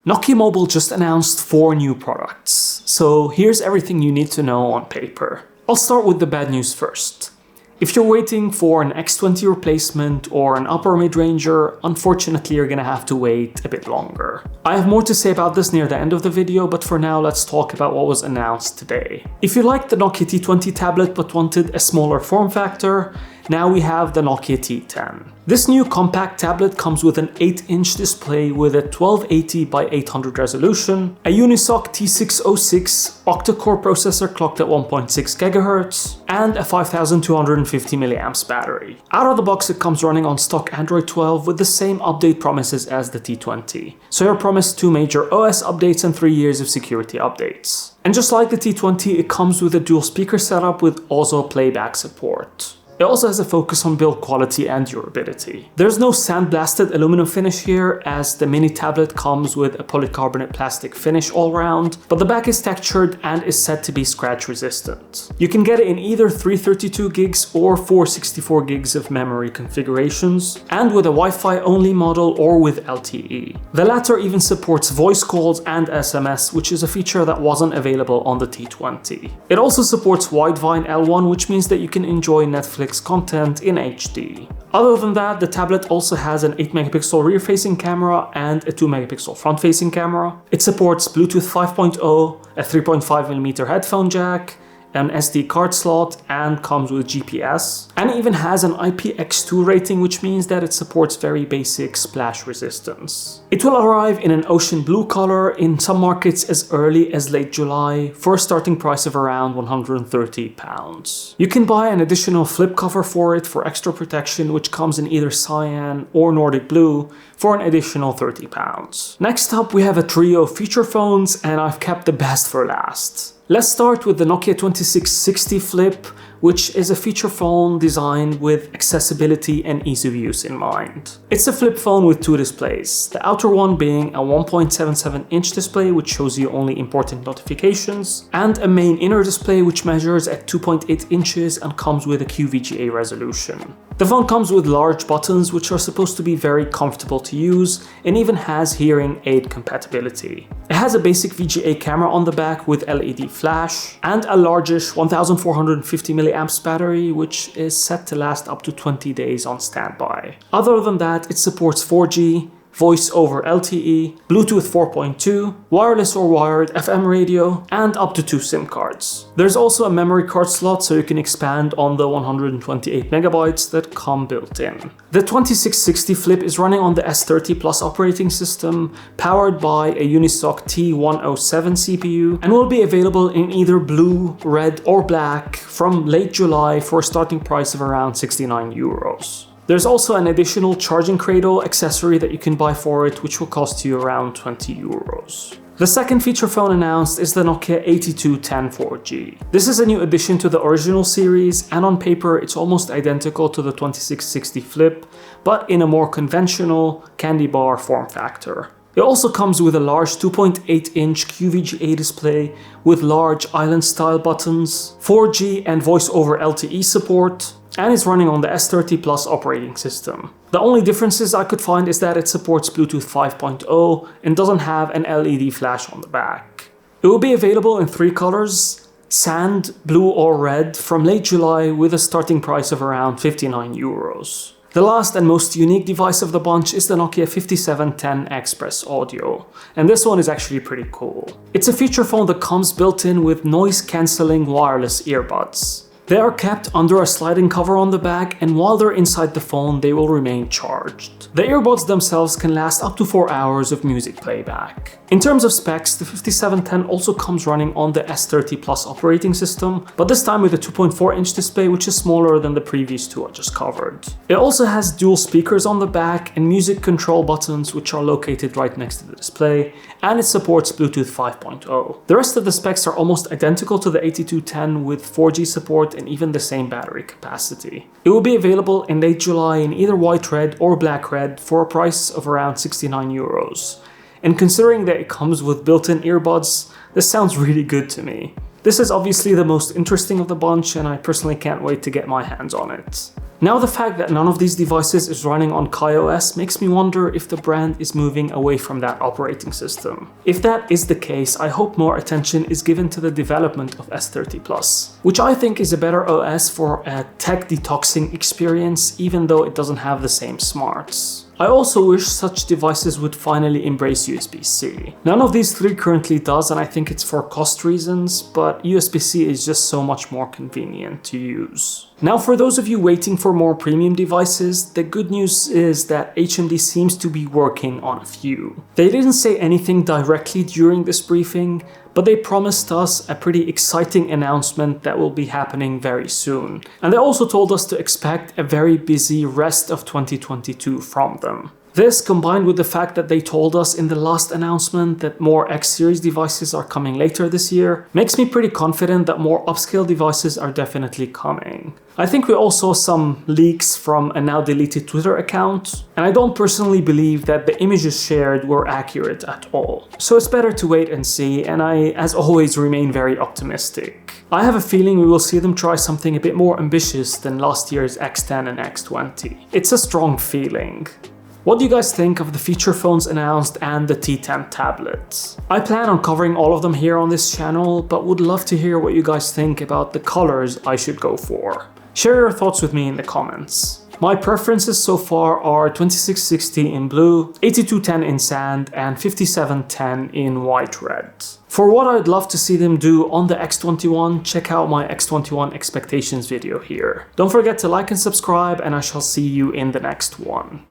Nokia Mobile just announced 4 new products, so here's everything you need to know on paper. I'll start with the bad news first. If you're waiting for an X20 replacement or an upper mid-ranger, unfortunately you're gonna have to wait a bit longer. I have more to say about this near the end of the video, but for now let's talk about what was announced today. If you liked the Nokia T20 tablet but wanted a smaller form factor, now we have the Nokia T10. This new compact tablet comes with an 8-inch display with a 1280 by 800 resolution, a Unisoc T606 octa-core processor clocked at 1.6 GHz, and a 5250 mAh battery. Out of the box it comes running on stock Android 12 with the same update promises as the T20. So you're promised 2 major OS updates and 3 years of security updates. And just like the T20, it comes with a dual speaker setup with also playback support. It also has a focus on build quality and durability. There's no sandblasted aluminum finish here, as the mini tablet comes with a polycarbonate plastic finish all around, but the back is textured and is said to be scratch resistant. You can get it in either 332 gigs or 464 gigs of memory configurations, and with a Wi-Fi only model or with LTE. The latter even supports voice calls and SMS, which is a feature that wasn't available on the T20. It also supports Widevine L1, which means that you can enjoy Netflix content in HD. Other than that, the tablet also has an 8-megapixel rear-facing camera and a 2-megapixel front-facing camera. It supports Bluetooth 5.0, a 3.5mm headphone jack, an SD card slot, and comes with GPS. And it even has an IPX2 rating, which means that it supports very basic splash resistance. It will arrive in an ocean blue color in some markets as early as late July for a starting price of around £130. You can buy an additional flip cover for it for extra protection, which comes in either cyan or Nordic blue for an additional £30. Next up we have a trio of feature phones, and I've kept the best for last. Let's start with the Nokia 2660 Flip, which is a feature phone designed with accessibility and ease of use in mind. It's a flip phone with 2 displays, the outer one being a 1.77-inch display which shows you only important notifications, and a main inner display which measures at 2.8 inches and comes with a QVGA resolution. The phone comes with large buttons which are supposed to be very comfortable to use, and even has hearing aid compatibility. It has a basic VGA camera on the back with LED flash, and a largish 1450 mAh battery which is set to last up to 20 days on standby. Other than that, it supports 4G, voice over LTE, Bluetooth 4.2, wireless or wired FM radio, and up to 2 SIM cards. There's also a memory card slot so you can expand on the 128 megabytes that come built in. The 2660 Flip is running on the S30 Plus operating system, powered by a Unisoc T10 CPU, and will be available in either blue, red, or black from late July for a starting price of around €69. There's also an additional charging cradle accessory that you can buy for it, which will cost you around €20. The second feature phone announced is the Nokia 8210 4G. This is a new addition to the original series, and on paper it's almost identical to the 2660 Flip, but in a more conventional candy bar form factor. It also comes with a large 2.8-inch QVGA display with large island-style buttons, 4G and voice over LTE support, and is running on the S30 Plus operating system. The only differences I could find is that it supports Bluetooth 5.0 and doesn't have an LED flash on the back. It will be available in 3 colors, sand, blue or red, from late July with a starting price of around €59. The last and most unique device of the bunch is the Nokia 5710 Xpress Audio, and this one is actually pretty cool. It's a feature phone that comes built in with noise-cancelling wireless earbuds. They are kept under a sliding cover on the back, and while they're inside the phone, they will remain charged. The earbuds themselves can last up to 4 hours of music playback. In terms of specs, the 5710 also comes running on the S30 Plus operating system, but this time with a 2.4-inch display, which is smaller than the previous 2 I just covered. It also has dual speakers on the back and music control buttons, which are located right next to the display, and it supports Bluetooth 5.0. The rest of the specs are almost identical to the 8210 with 4G support and even the same battery capacity. It will be available in late July in either white red or black red for a price of around €69. And considering that it comes with built-in earbuds, this sounds really good to me. This is obviously the most interesting of the bunch, and I personally can't wait to get my hands on it. Now the fact that none of these devices is running on KaiOS makes me wonder if the brand is moving away from that operating system. If that is the case, I hope more attention is given to the development of S30 Plus, which I think is a better OS for a tech detoxing experience, even though it doesn't have the same smarts. I also wish such devices would finally embrace USB-C. None of these three currently does, and I think it's for cost reasons, but USB-C is just so much more convenient to use. Now for those of you waiting for more premium devices, the good news is that HMD seems to be working on a few. They didn't say anything directly during this briefing, but they promised us a pretty exciting announcement that will be happening very soon. And they also told us to expect a very busy rest of 2022 from them. This, combined with the fact that they told us in the last announcement that more X series devices are coming later this year, makes me pretty confident that more upscale devices are definitely coming. I think we all saw some leaks from a now deleted Twitter account, and I don't personally believe that the images shared were accurate at all. So it's better to wait and see, and I, as always, remain very optimistic. I have a feeling we will see them try something a bit more ambitious than last year's X10 and X20. It's a strong feeling. What do you guys think of the feature phones announced and the T10 tablets? I plan on covering all of them here on this channel, but would love to hear what you guys think about the colors I should go for. Share your thoughts with me in the comments. My preferences so far are 2660 in blue, 8210 in sand, and 5710 in white red. For what I'd love to see them do on the X21, check out my X21 expectations video here. Don't forget to like and subscribe, and I shall see you in the next one.